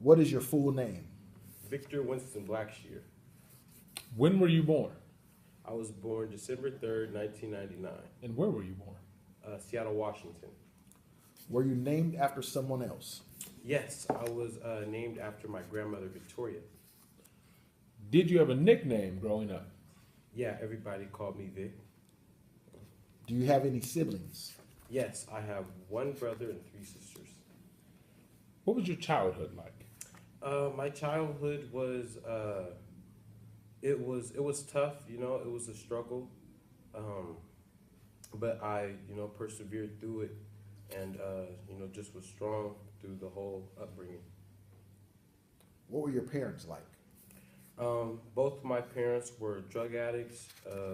What is your full name? Victor Winston Blackshear. When were you born? I was born December 3rd, 1999, And where were you born? Seattle, Washington. Were you named after someone else? Yes, I was named after my grandmother, Victoria. Did you have a nickname growing up? Yeah, everybody called me Vic. Do you have any siblings? Yes, I have one brother and three sisters. What was your childhood like? My childhood was it was tough, it was a struggle, but I persevered through it, and just was strong through the whole upbringing. What were your parents like? Both my parents were drug addicts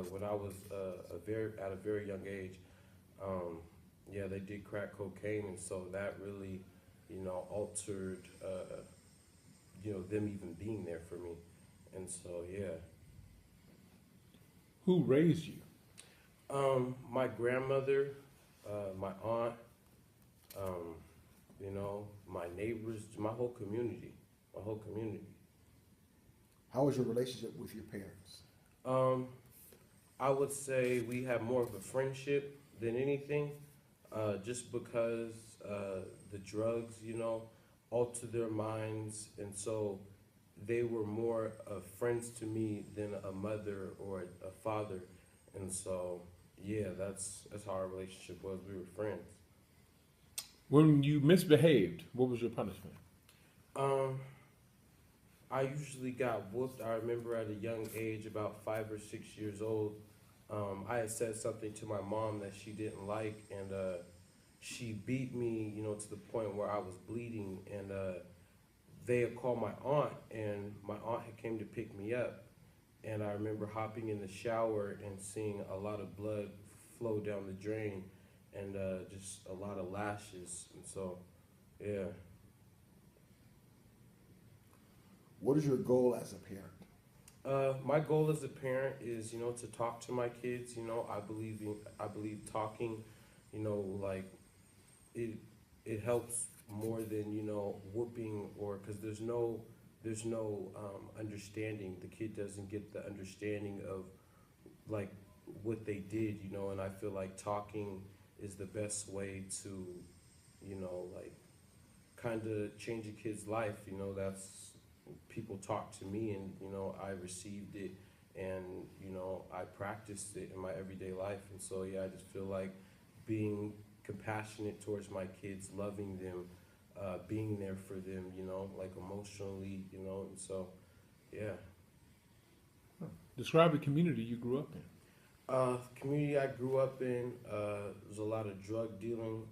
when I was at a very young age. Yeah, they did crack cocaine, and so that really altered them even being there for me, and so yeah. Who raised you? My grandmother, my aunt, my neighbors, my whole community. How was your relationship with your parents? I would say we have more of a friendship than anything, just because the drugs, alter their minds, and so they were more of friends to me than a mother or a father, and so yeah, that's how our relationship was. We were friends. When you misbehaved, what was your punishment? I usually got whooped. I remember at a young age, about 5 or 6 years old, I had said something to my mom that she didn't like, and she beat me, to the point where I was bleeding, and they had called my aunt, and my aunt had came to pick me up, and I remember hopping in the shower and seeing a lot of blood flow down the drain, and just a lot of lashes, and so, yeah. What is your goal as a parent? My goal as a parent is, to talk to my kids. I believe talking, like it helps more than whooping, or because there's no understanding. The kid doesn't get the understanding of like what they did, and I feel like talking is the best way to, like kind of change a kid's life. That's people talk to me, and I received it, and I practiced it in my everyday life, and so yeah, I just feel like being compassionate towards my kids, loving them, being there for them, like emotionally, and so yeah. Describe the community you grew up in. Community I grew up in, there's a lot of drug dealing,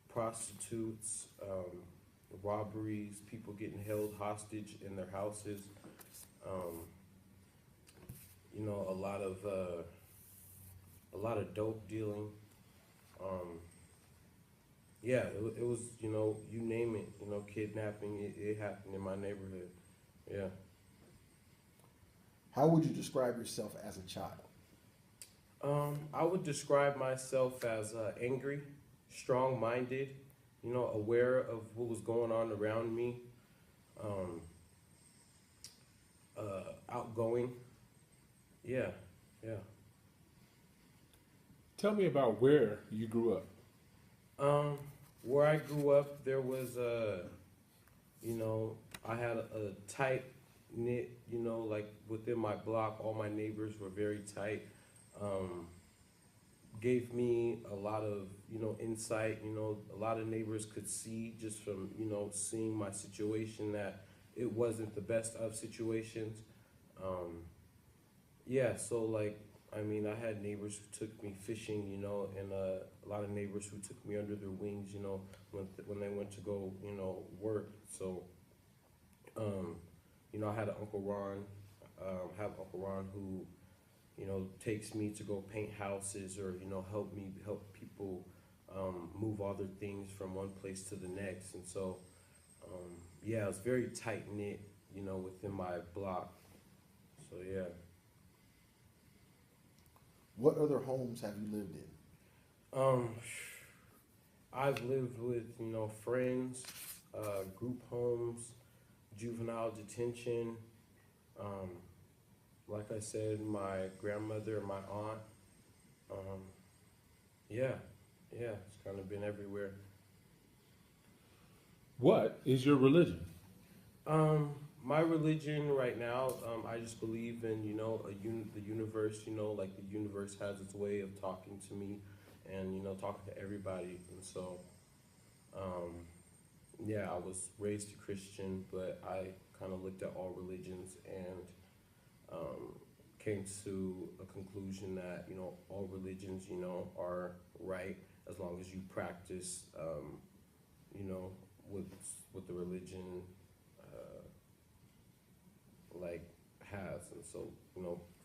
prostitutes, robberies, people getting held hostage in their houses, a lot of dope dealing. Yeah, it was, you name it, kidnapping, it happened in my neighborhood. Yeah. How would you describe yourself as a child? I would describe myself as angry, strong-minded, aware of what was going on around me, outgoing. Yeah, yeah. Tell me about where you grew up. Where I grew up, there was I had a tight knit, like within my block, all my neighbors were very tight. Gave me a lot of, insight. A lot of neighbors could see just from, seeing my situation that it wasn't the best of situations. Yeah, so like, I mean, I had neighbors who took me fishing, and a lot of neighbors who took me under their wings, when they went to go, work. So, I had an Uncle Ron, have Uncle Ron who, takes me to go paint houses, or, help people move all their things from one place to the next. And so, yeah, it was very tight knit, within my block. So, yeah. What other homes have you lived in? I've lived with, friends group homes, juvenile detention. Um, like I said, my grandmother, my aunt. Um, yeah, yeah, it's kind of been everywhere. What is your religion? My religion right now, I just believe in, the universe, like the universe has its way of talking to me and, talking to everybody. And so, um, yeah, I was raised a Christian, but I kind of looked at all religions and came to a conclusion that, all religions, are right as long as you practice, you know, what, what the religion like has. And so,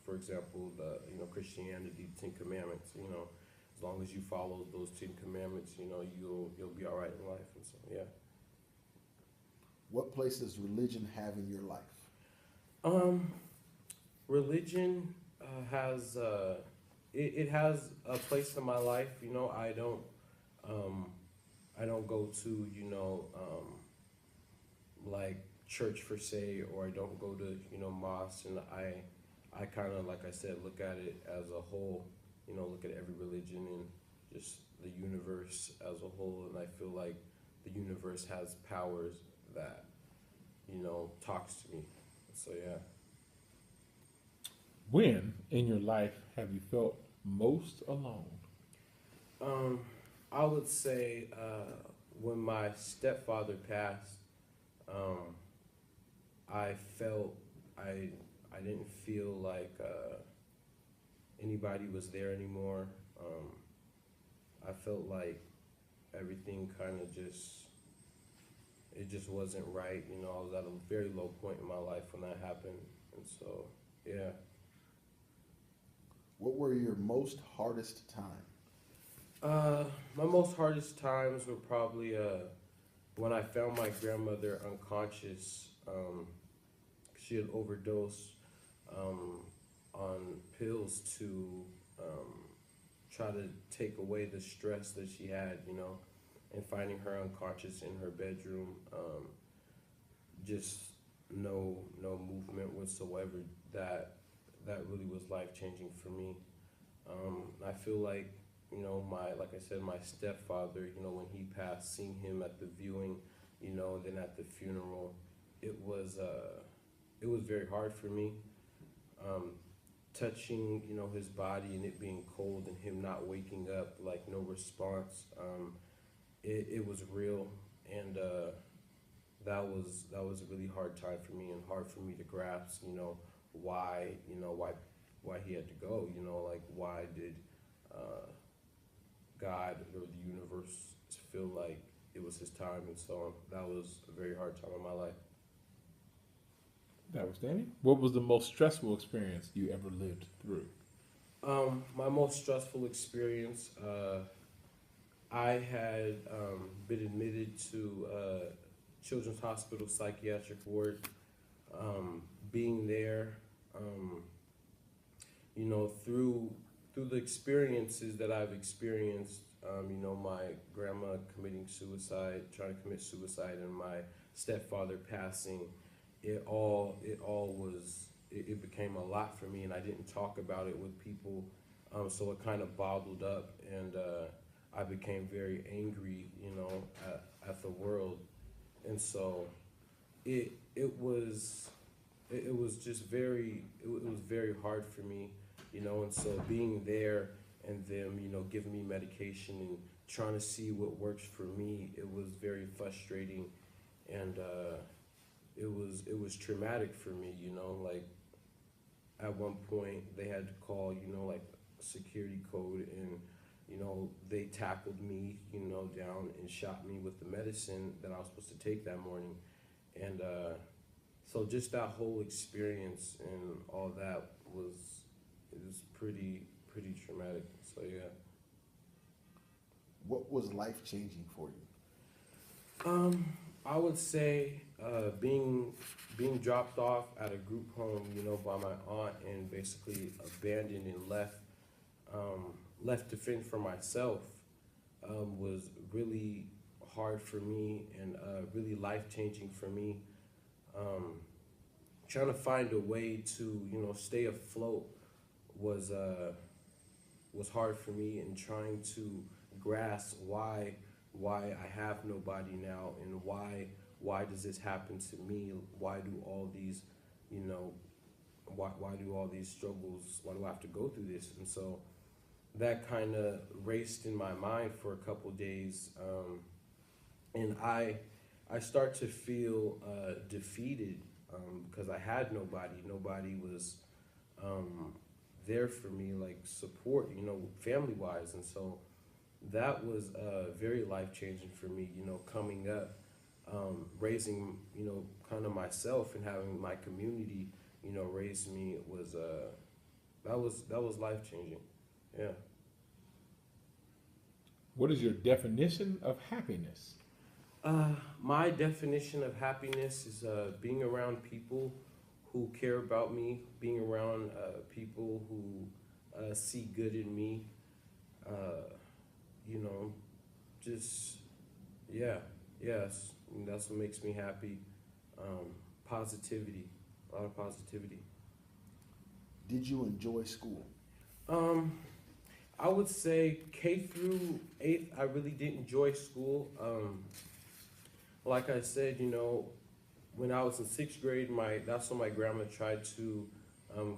for example, Christianity, Ten Commandments, as long as you follow those Ten Commandments, you'll be all right in life. And so, yeah. What place does religion have in your life? Um, Religion has it has a place in my life. Um, I don't go to like church per se, or I don't go to mosque, and I kind of, like I said, look at it as a whole. Look at every religion and just the universe as a whole, and I feel like the universe has powers that talks to me. So yeah. When in your life have you felt most alone? Um, I would say when my stepfather passed, um, I felt I didn't feel like anybody was there anymore. I felt like everything kind of just wasn't right. I was at a very low point in my life when that happened, and so yeah. What were your most hardest times? My most hardest times were probably when I found my grandmother unconscious. She had overdosed on pills to try to take away the stress that she had, and finding her unconscious in her bedroom, just no movement whatsoever. That really was life changing for me. I feel like like I said, my stepfather, when he passed, seeing him at the viewing, and then at the funeral, it was very hard for me. Touching, his body and it being cold and him not waking up, like no response. It was real, and that was a really hard time for me and hard for me to grasp. Why, why he had to go. Like why did God or the universe feel like it was his time, and so on. That was a very hard time in my life. That was Danny. What was the most stressful experience you ever lived through? My most stressful experience, I had been admitted to Children's Hospital Psychiatric Ward. Being there, through the experiences that I've experienced, my grandma committing suicide, trying to commit suicide, and my stepfather passing, it became a lot for me, and I didn't talk about it with people, so it kind of bottled up, and I became very angry, at the world, and so it was just it was very hard for me, and so being there and them, giving me medication and trying to see what works for me, it was very frustrating, and it was traumatic for me, like at one point they had to call, like security code, and they tackled me, down and shot me with the medicine that I was supposed to take that morning, and so just that whole experience and all that it was pretty traumatic. So yeah. What was life changing for you? I would say being dropped off at a group home, by my aunt, and basically abandoned and left to fend for myself, was really hard for me and really life changing for me. Um, Trying to find a way to stay afloat was was hard for me, and trying to grasp why I have nobody now, and why does this happen to me? Why do all these you know why do all these struggles, why do I have to go through this? And so that kind of raced in my mind for a couple days, and I start to feel defeated, because I had nobody was there for me, like support, family wise. And so that was very life changing for me, coming up, raising, kind of myself, and having my community, raise me was that was life changing. Yeah. What is your definition of happiness? My definition of happiness is being around people who care about me, being around people who see good in me, you know, just, yeah, yes, and that's what makes me happy. Positivity, a lot of positivity. Did you enjoy school? Um, I would say K through 8th, I really did enjoy school. Like I said, when I was in 6th grade, that's when my grandma tried to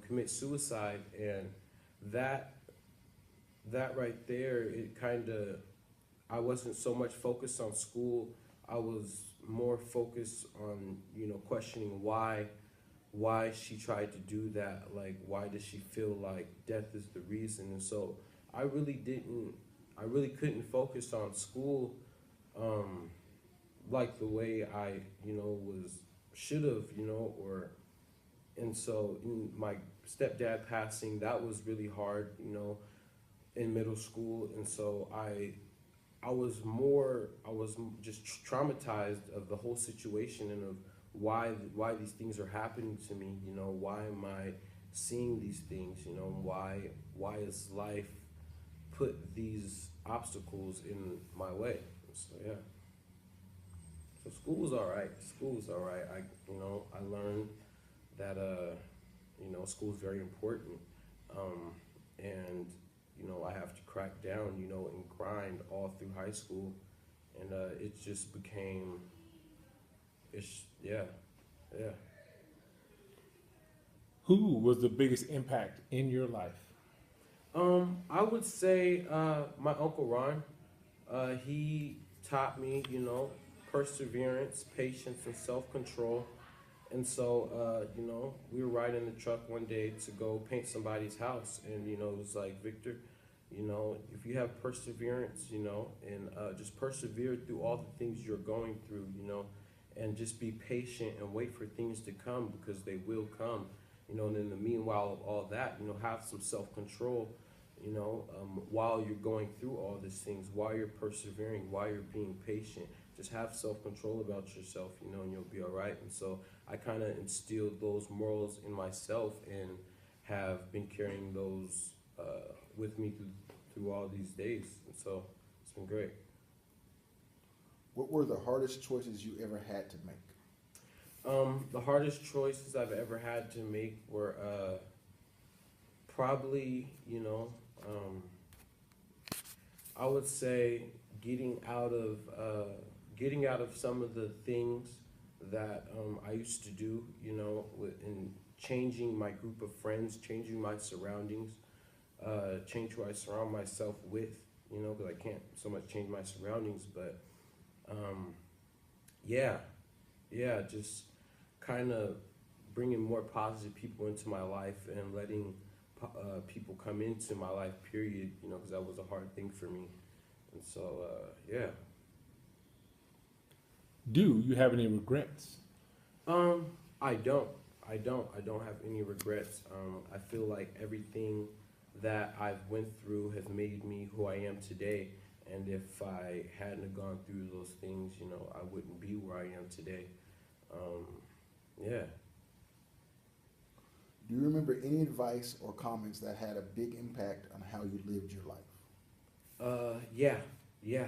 commit suicide, and that right there, it kind of, I wasn't so much focused on school. I was more focused on questioning why she tried to do that. Like, why does she feel like death is the reason? And so I really couldn't focus on school like the way I should have, and so in my stepdad passing, that was really hard, in middle school. And so I was just traumatized of the whole situation, and of why these things are happening to me. Why am I seeing these things? Why is life put these obstacles in my way? So yeah. So school's all right. School's all right. I learned that school's very important, and I have to crack down, and grind all through high school, and it just became, yeah. Who was the biggest impact in your life? I would say my Uncle Ron. He taught me, perseverance, patience, and self-control. And so, we were riding in the truck one day to go paint somebody's house, and it was like, Victor, if you have perseverance, and just persevere through all the things you're going through, and just be patient and wait for things to come, because they will come, and in the meanwhile of all that, have some self-control, while you're going through all these things, while you're persevering, while you're being patient. Just have self-control about yourself, and you'll be all right. And so I kind of instilled those morals in myself, and have been carrying those with me through all these days. And so it's been great. What were the hardest choices you ever had to make? The hardest choices I've ever had to make were probably, I would say getting out of some of the things that I used to do, and changing my group of friends, changing my surroundings, change who I surround myself with, because I can't so much change my surroundings, but just kind of bringing more positive people into my life, and letting people come into my life, period, because that was a hard thing for me. And so, yeah. Do you have any regrets? I don't have any regrets. I feel like everything that I've went through has made me who I am today. And if I hadn't gone through those things, I wouldn't be where I am today. Yeah. Do you remember any advice or comments that had a big impact on how you lived your life? Yeah.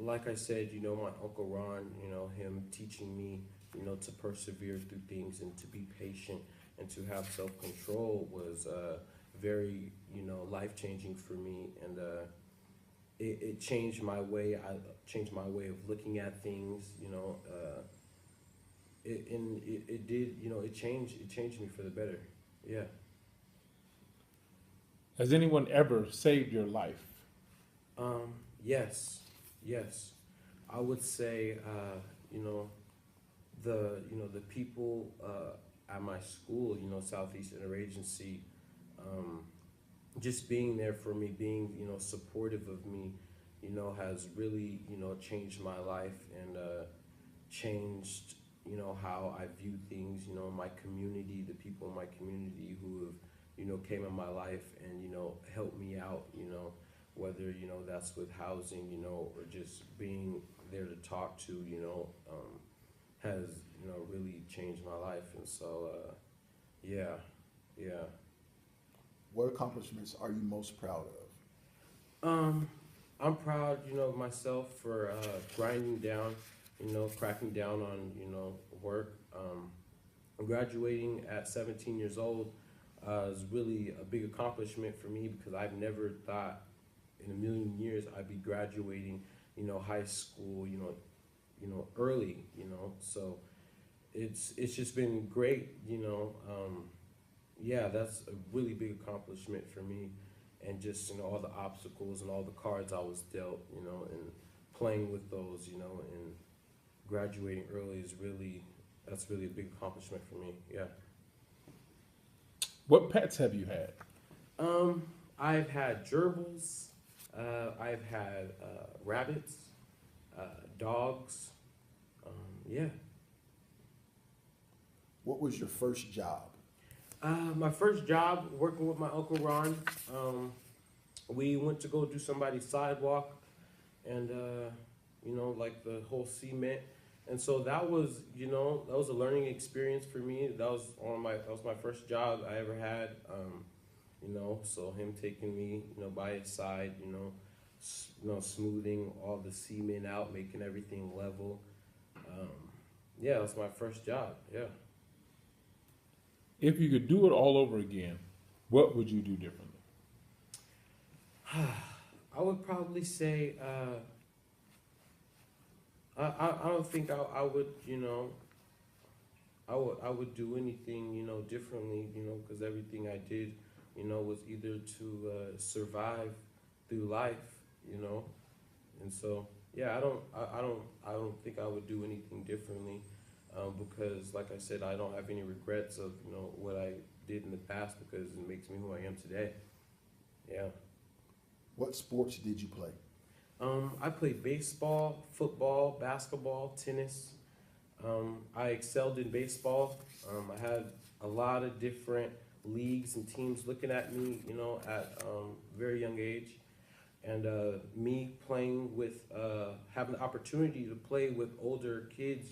like I said, my Uncle Ron, him teaching me, to persevere through things and to be patient and to have self-control was very, life changing for me. And it changed my way. I changed my way of looking at things. It did. It changed me for the better. Yeah. Has anyone ever saved your life? Yes, yes. I would say, the people at my school, Southeast Interagency, just being there for me, being, supportive of me, has really, changed my life and changed, how I view things, my community, the people in my community who have, came in my life and, helped me out, whether, that's with housing, or just being there to talk to, has, really changed my life. And so, yeah, yeah. What accomplishments are you most proud of? I'm proud, of myself for grinding down, cracking down on, work. Graduating at 17 years old is really a big accomplishment for me because I've never thought in a million years I'd be graduating, high school, early, So it's just been great, yeah, that's a really big accomplishment for me. And just, all the obstacles and all the cards I was dealt, and playing with those, and graduating early that's really a big accomplishment for me. Yeah. What pets have you had? I've had gerbils, I've had rabbits, dogs, yeah. What was your first job? My first job working with my Uncle Ron, we went to go do somebody's sidewalk and, like the whole cement. And so that was, that was a learning experience for me. That was my first job I ever had. So him taking me, by his side, smoothing all the cement out, making everything level. Yeah, that was my first job. Yeah. If you could do it all over again, what would you do differently? I would probably say, I don't think I would, I would do anything, differently, because everything I did, was either to survive through life, and so yeah, I don't think I would do anything differently, because like I said, I don't have any regrets of what I did in the past because it makes me who I am today. Yeah. What sports did you play? I played baseball, football, basketball, tennis. I excelled in baseball. I had a lot of different leagues and teams looking at me, at very young age. And me playing with, having the opportunity to play with older kids,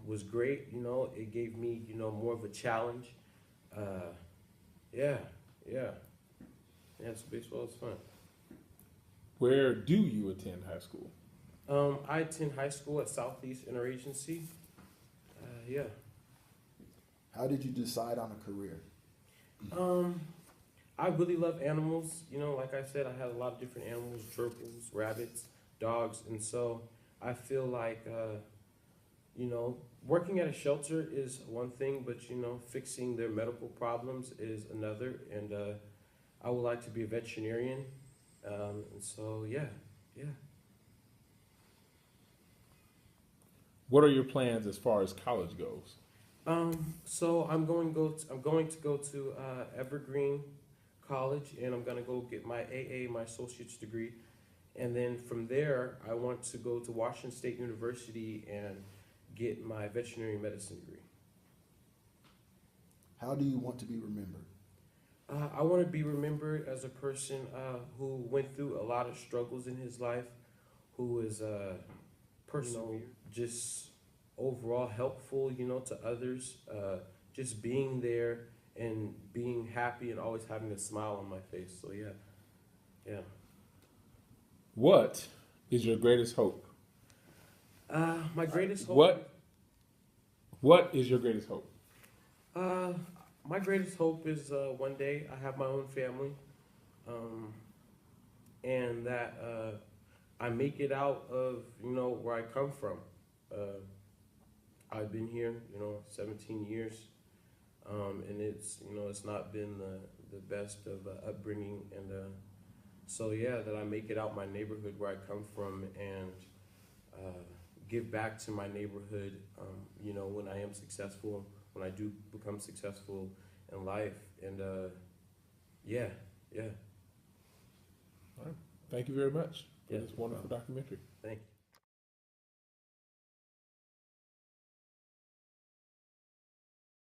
was great. It gave me, more of a challenge. Yeah, yeah. Yeah, so baseball is fun. Where do you attend high school? I attend high school at Southeast Interagency. Yeah. How did you decide on a career? I really love animals. Like I said, I had a lot of different animals, gerbils, rabbits, dogs. And so I feel like, working at a shelter is one thing, but, fixing their medical problems is another. And I would like to be a veterinarian. And so, yeah. What are your plans as far as college goes? So I'm going to go to Evergreen College, and I'm going to go get my AA, my associate's degree. And then from there, I want to go to Washington State University and get my veterinary medicine degree. How do you want to be remembered? I want to be remembered as a person who went through a lot of struggles in his life, who was, just overall helpful, to others, just being there and being happy and always having a smile on my face. So yeah. What is your greatest hope? My greatest hope. What is your greatest hope? My greatest hope is one day I have my own family, and that I make it out of where I come from. I've been here 17 years, and it's not been the best of upbringing, and so yeah, that I make it out my neighborhood where I come from, and give back to my neighborhood. When I am successful, when I do become successful in life, and yeah. All right. Thank you very much for Yeah, this wonderful documentary. Thank you.